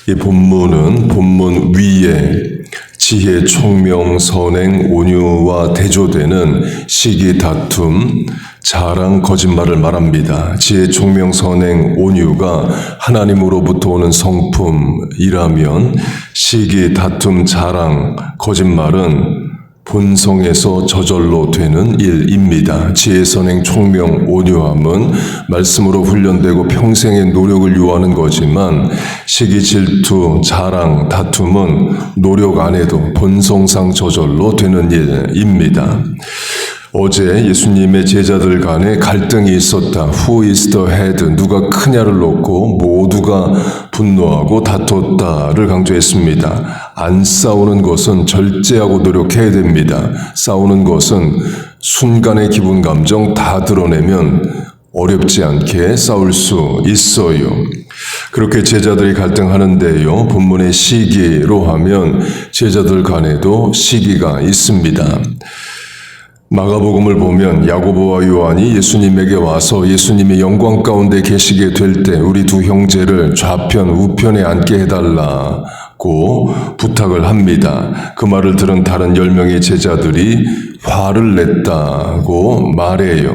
이 본문 위에 지혜, 총명, 선행, 온유와 대조되는 시기, 다툼, 자랑, 거짓말을 말합니다. 지혜, 총명, 선행, 온유가 하나님으로부터 오는 성품이라면 시기, 다툼, 자랑, 거짓말은 본성에서 저절로 되는 일입니다. 지혜, 선행, 총명, 온유함은 말씀으로 훈련되고 평생의 노력을 요하는 거지만 시기, 질투, 자랑, 다툼은 노력 안 해도 본성상 저절로 되는 일입니다. 어제 예수님의 제자들 간에 갈등이 있었다. Who is the head? 누가 크냐를 놓고 모두가 분노하고 다퉜다를 강조했습니다. 안 싸우는 것은 절제하고 노력해야 됩니다. 싸우는 것은 순간의 기분 감정 다 드러내면 어렵지 않게 싸울 수 있어요. 그렇게 제자들이 갈등하는데요. 본문의 시기로 하면 제자들 간에도 시기가 있습니다. 마가복음을 보면 야고보와 요한이 예수님에게 와서 예수님이 영광 가운데 계시게 될 때 우리 두 형제를 좌편 우편에 앉게 해달라고 부탁을 합니다. 그 말을 들은 다른 10명의 제자들이 화를 냈다고 말해요.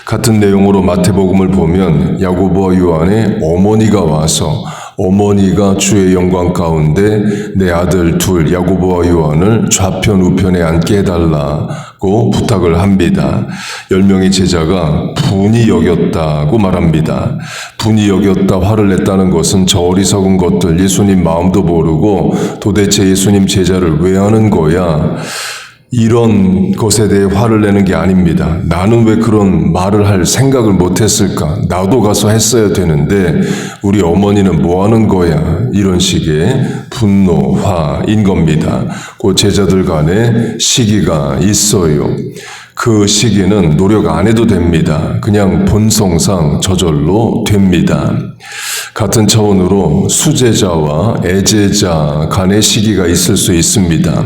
같은 내용으로 마태복음을 보면 야고보와 요한의 어머니가 와서 어머니가 주의 영광 가운데 내 아들 둘 야고보와 요한을 좌편 우편에 앉게 해달라고 부탁을 합니다. 10명의 제자가 분이 여겼다고 말합니다. 분이 여겼다, 화를 냈다는 것은 저 어리석은 것들, 예수님 마음도 모르고 도대체 예수님 제자를 왜 하는 거야? 이런 것에 대해 화를 내는 게 아닙니다. 나는 왜 그런 말을 할 생각을 못했을까? 나도 가서 했어야 되는데 우리 어머니는 뭐 하는 거야? 이런 식의 분노, 화인 겁니다. 그 제자들 간에 시기가 있어요. 그 시기는 노력 안 해도 됩니다. 그냥 본성상 저절로 됩니다. 같은 차원으로 수제자와 애제자 간의 시기가 있을 수 있습니다.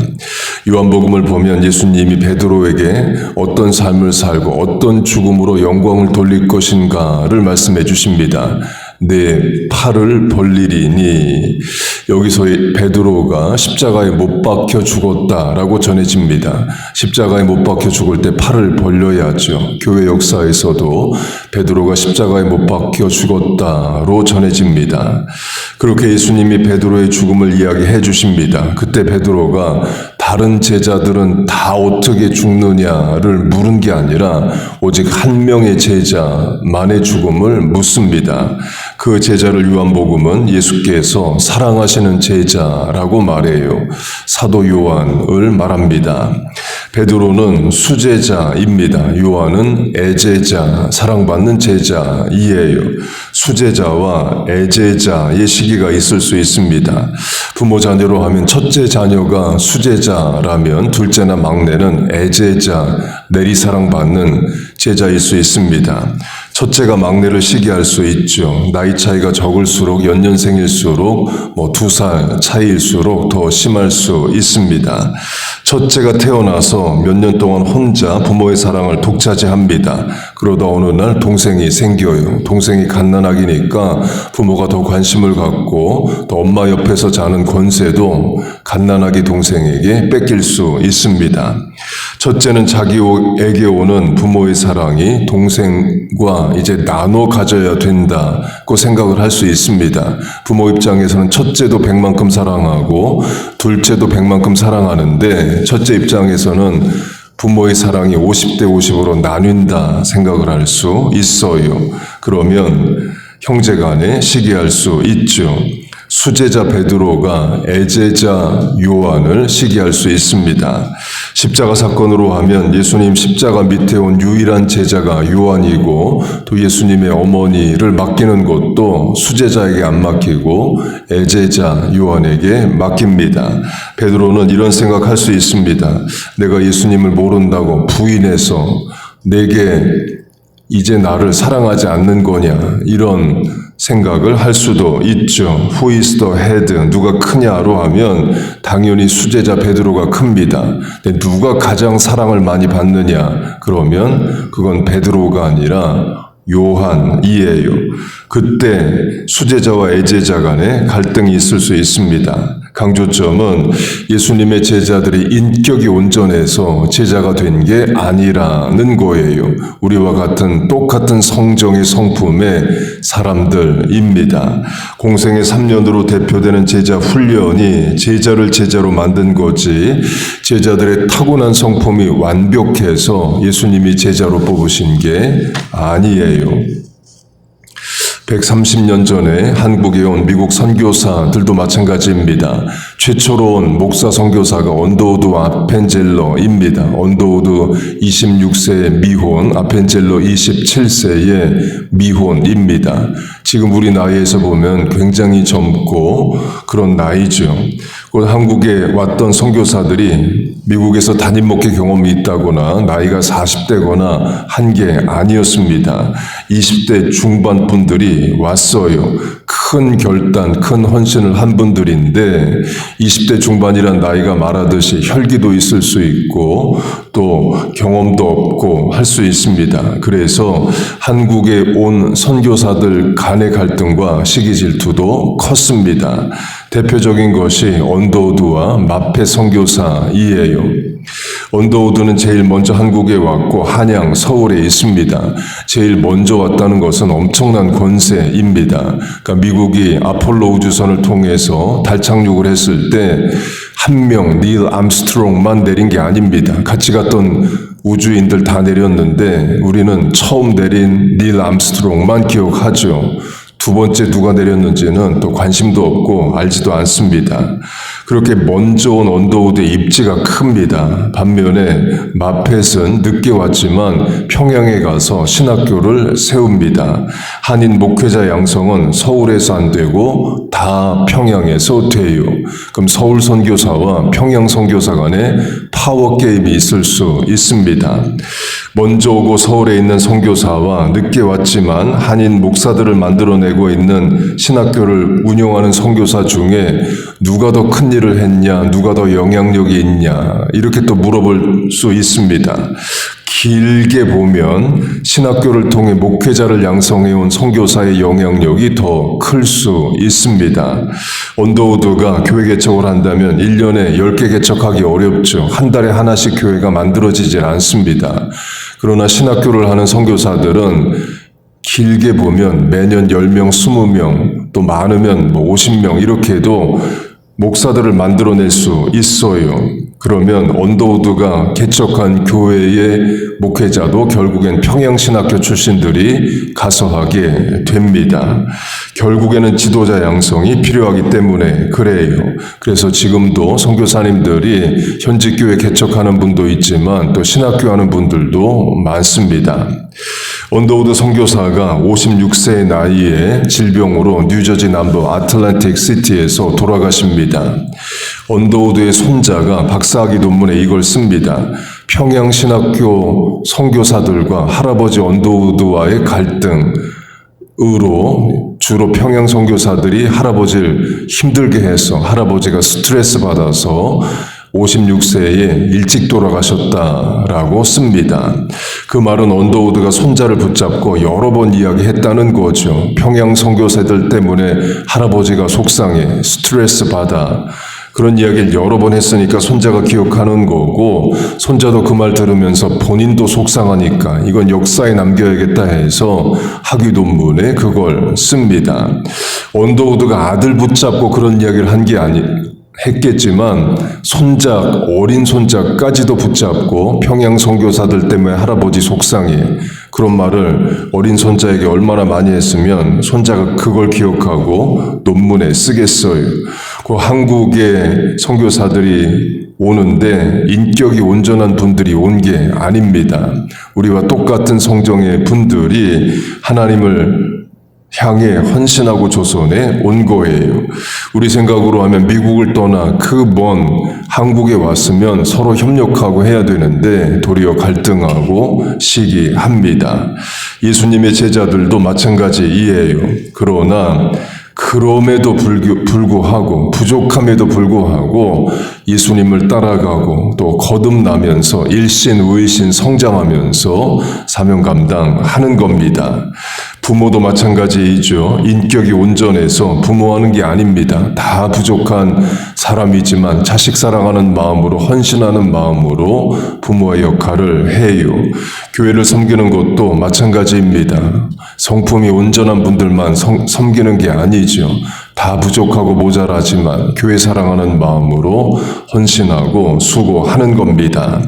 요한복음을 보면 예수님이 베드로에게 어떤 삶을 살고 어떤 죽음으로 영광을 돌릴 것인가를 말씀해 주십니다. 내 팔을 벌리리니. 여기서 베드로가 십자가에 못 박혀 죽었다라고 전해집니다. 십자가에 못 박혀 죽을 때 팔을 벌려야죠. 교회 역사에서도 베드로가 십자가에 못 박혀 죽었다로 전해집니다. 그렇게 예수님이 베드로의 죽음을 이야기해 주십니다. 그때 베드로가 다른 제자들은 다 어떻게 죽느냐를 물은 게 아니라 오직 한 명의 제자만의 죽음을 묻습니다. 그 제자를 요한복음은 예수께서 사랑하시는 제자라고 말해요. 사도 요한을 말합니다. 베드로는 수제자입니다. 요한은 애제자, 사랑받는 제자이에요. 수제자와 애제자의 시기가 있을 수 있습니다. 부모 자녀로 하면 첫째 자녀가 수제자라면 둘째나 막내는 애제자, 내리사랑받는 제자일 수 있습니다. 첫째가 막내를 시기할 수 있죠. 나이 차이가 적을수록 연년생일수록 2살 차이일수록 더 심할 수 있습니다. 첫째가 태어나서 몇 년 동안 혼자 부모의 사랑을 독차지합니다. 그러다 어느 날 동생이 생겨요. 동생이 갓난아기니까 부모가 더 관심을 갖고 또 엄마 옆에서 자는 권세도 갓난아기 동생에게 뺏길 수 있습니다. 첫째는 자기에게 오는 부모의 사랑이 동생과 이제 나눠 가져야 된다고 생각을 할 수 있습니다. 부모 입장에서는 첫째도 100만큼 사랑하고 둘째도 100만큼 사랑하는데 첫째 입장에서는 부모의 사랑이 50대 50으로 나뉜다 생각을 할 수 있어요. 그러면 형제 간에 시기할 수 있죠. 수제자 베드로가 애제자 요한을 시기할 수 있습니다. 십자가 사건으로 하면 예수님 십자가 밑에 온 유일한 제자가 요한이고 또 예수님의 어머니를 맡기는 것도 수제자에게 안 맡기고 애제자 요한에게 맡깁니다. 베드로는 이런 생각할 수 있습니다. 내가 예수님을 모른다고 부인해서 내게 이제 나를 사랑하지 않는 거냐, 이런 생각을 할 수도 있죠. Who is the head? 누가 크냐로 하면 당연히 수제자 베드로가 큽니다. 근데 누가 가장 사랑을 많이 받느냐? 그러면 그건 베드로가 아니라 요한이에요. 그때 수제자와 애제자 간에 갈등이 있을 수 있습니다. 강조점은 예수님의 제자들이 인격이 온전해서 제자가 된 게 아니라는 거예요. 우리와 같은 똑같은 성정의 성품의 사람들입니다. 공생의 3년으로 대표되는 제자 훈련이 제자를 제자로 만든 거지, 제자들의 타고난 성품이 완벽해서 예수님이 제자로 뽑으신 게 아니에요. 130년 전에 한국에 온 미국 선교사들도 마찬가지입니다. 최초로 온 목사 선교사가 언더우드 아펜젤러입니다. 언더우드 26세의 미혼, 아펜젤러 27세의 미혼입니다. 지금 우리 나이에서 보면 굉장히 젊고 그런 나이죠. 한국에 왔던 선교사들이 미국에서 담임 목회 경험이 있다거나 나이가 40대거나 한 게 아니었습니다. 20대 중반 분들이 왔어요. 큰 결단, 큰 헌신을 한 분들인데 20대 중반이란 나이가 말하듯이 혈기도 있을 수 있고 또 경험도 없고 할 수 있습니다. 그래서 한국에 온 선교사들 간의 갈등과 시기 질투도 컸습니다. 대표적인 것이 언더우드와 마페 선교사이에요. 언더우드는 제일 먼저 한국에 왔고 한양, 서울에 있습니다. 제일 먼저 왔다는 것은 엄청난 권세입니다. 그러니까 미국이 아폴로 우주선을 통해서 달 착륙을 했을 때 한 명 닐 암스트롱만 내린 게 아닙니다. 같이 갔던 우주인들 다 내렸는데 우리는 처음 내린 닐 암스트롱만 기억하죠. 두 번째 누가 내렸는지는 또 관심도 없고 알지도 않습니다. 그렇게 먼저 온 언더우드의 입지가 큽니다. 반면에 마펫은 늦게 왔지만 평양에 가서 신학교를 세웁니다. 한인 목회자 양성은 서울에서 안 되고 다 평양에서 돼요. 그럼 서울 선교사와 평양 선교사 간에 파워 게임이 있을 수 있습니다. 먼저 오고 서울에 있는 선교사와 늦게 왔지만 한인 목사들을 만들어내고 있는 신학교를 운영하는 선교사 중에 누가 더 큰 일을 했냐, 누가 더 영향력이 있냐, 이렇게 또 물어볼 수 있습니다. 길게 보면 신학교를 통해 목회자를 양성해온 선교사의 영향력이 더 클 수 있습니다. 언더우드가 교회 개척을 한다면 1년에 10개 개척하기 어렵죠. 한 달에 하나씩 교회가 만들어지질 않습니다. 그러나 신학교를 하는 선교사들은 길게 보면 매년 10명, 20명, 또 많으면 50명 이렇게 해도 목사들을 만들어낼 수 있어요. 그러면 언더우드가 개척한 교회의 목회자도 결국엔 평양신학교 출신들이 가서 하게 됩니다. 결국에는 지도자 양성이 필요하기 때문에 그래요. 그래서 지금도 선교사님들이 현직 교회 개척하는 분도 있지만 또 신학교 하는 분들도 많습니다. 언더우드 선교사가 56세의 나이에 질병으로 뉴저지 남부 아틀랜틱 시티에서 돌아가십니다. 언더우드의 손자가 박사학위 논문에 이걸 씁니다. 평양신학교 선교사들과 할아버지 언더우드와의 갈등으로 주로 평양 선교사들이 할아버지를 힘들게 해서 할아버지가 스트레스 받아서 56세에 일찍 돌아가셨다라고 씁니다. 그 말은 언더우드가 손자를 붙잡고 여러 번 이야기했다는 거죠. 평양 선교사들 때문에 할아버지가 속상해, 스트레스 받아. 그런 이야기를 여러 번 했으니까 손자가 기억하는 거고, 손자도 그 말 들으면서 본인도 속상하니까 이건 역사에 남겨야겠다 해서 학위 논문에 그걸 씁니다. 언더우드가 아들 붙잡고 그런 이야기를 한 게 했겠지만 손자, 어린 손자까지도 붙잡고 평양 선교사들 때문에 할아버지 속상해. 그런 말을 어린 손자에게 얼마나 많이 했으면 손자가 그걸 기억하고 논문에 쓰겠어요. 그 한국의 선교사들이 오는데 인격이 온전한 분들이 온 게 아닙니다. 우리와 똑같은 성정의 분들이 하나님을 향해 헌신하고 조선에 온 거예요. 우리 생각으로 하면 미국을 떠나 그 먼 한국에 왔으면 서로 협력하고 해야 되는데 도리어 갈등하고 시기합니다. 예수님의 제자들도 마찬가지이에요. 그러나 그럼에도 불구하고 부족함에도 불구하고 예수님을 따라가고 또 거듭나면서 일신 의신 성장하면서 사명 감당하는 겁니다. 부모도 마찬가지이죠. 인격이 온전해서 부모하는 게 아닙니다. 다 부족한 사람이지만 자식 사랑하는 마음으로 헌신하는 마음으로 부모의 역할을 해요. 교회를 섬기는 것도 마찬가지입니다. 성품이 온전한 분들만 섬기는 게 아니죠. 다 부족하고 모자라지만 교회 사랑하는 마음으로 헌신하고 수고하는 겁니다.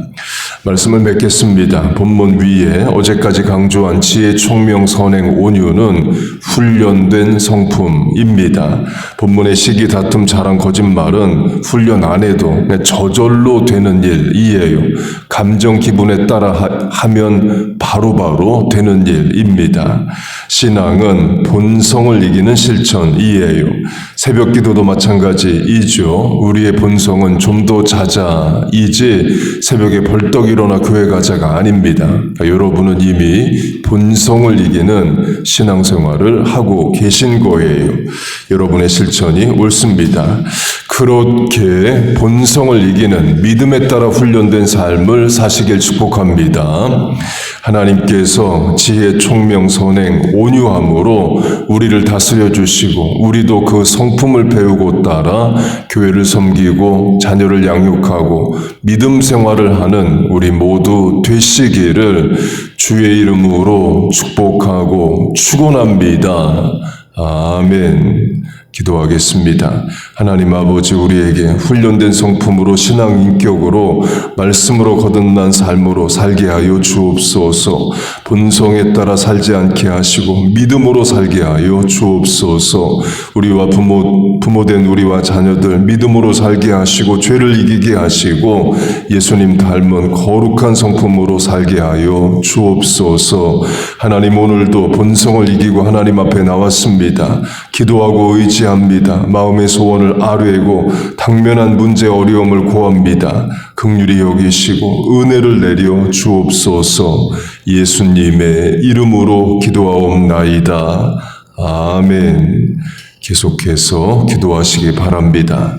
말씀을 맺겠습니다. 본문 위에 어제까지 강조한 지혜, 총명, 선행, 온유는 훈련된 성품입니다. 본문의 시기, 다툼, 자랑, 거짓말은 훈련 안 해도 저절로 되는 일이에요. 감정, 기분에 따라 하면 바로바로 되는 일입니다. 신앙은 본성을 이기는 실천이에요. 새벽 기도도 마찬가지이죠. 우리의 본성은 좀 더 자자이지 새벽에 벌떡 일어나 교회 가자가 아닙니다. 여러분은 이미 본성을 이기는 신앙생활을 하고 계신 거예요. 여러분의 실천이 옳습니다. 그렇게 본성을 이기는 믿음에 따라 훈련된 삶을 사시길 축복합니다. 하나님께서 지혜, 총명, 선행, 온유함으로 우리를 다스려 주시고 우리도 그 성품을 배우고 따라 교회를 섬기고 자녀를 양육하고 믿음 생활을 하는 우리 모두 되시기를 주의 이름으로 축복하고 축원합니다. 아멘. 기도하겠습니다. 하나님 아버지, 우리에게 훈련된 성품으로 신앙 인격으로 말씀으로 거듭난 삶으로 살게 하여 주옵소서. 본성에 따라 살지 않게 하시고 믿음으로 살게 하여 주옵소서. 우리와 부모된 우리와 자녀들 믿음으로 살게 하시고 죄를 이기게 하시고 예수님 닮은 거룩한 성품으로 살게 하여 주옵소서. 하나님, 오늘도 본성을 이기고 하나님 앞에 나왔습니다. 기도하고 의지합니다. 마음의 소원을 아뢰고 당면한 문제 어려움을 고합니다. 긍휼히 여기시고 은혜를 내려 주옵소서. 예수님의 이름으로 기도하옵나이다. 아멘. 계속해서 기도하시기 바랍니다.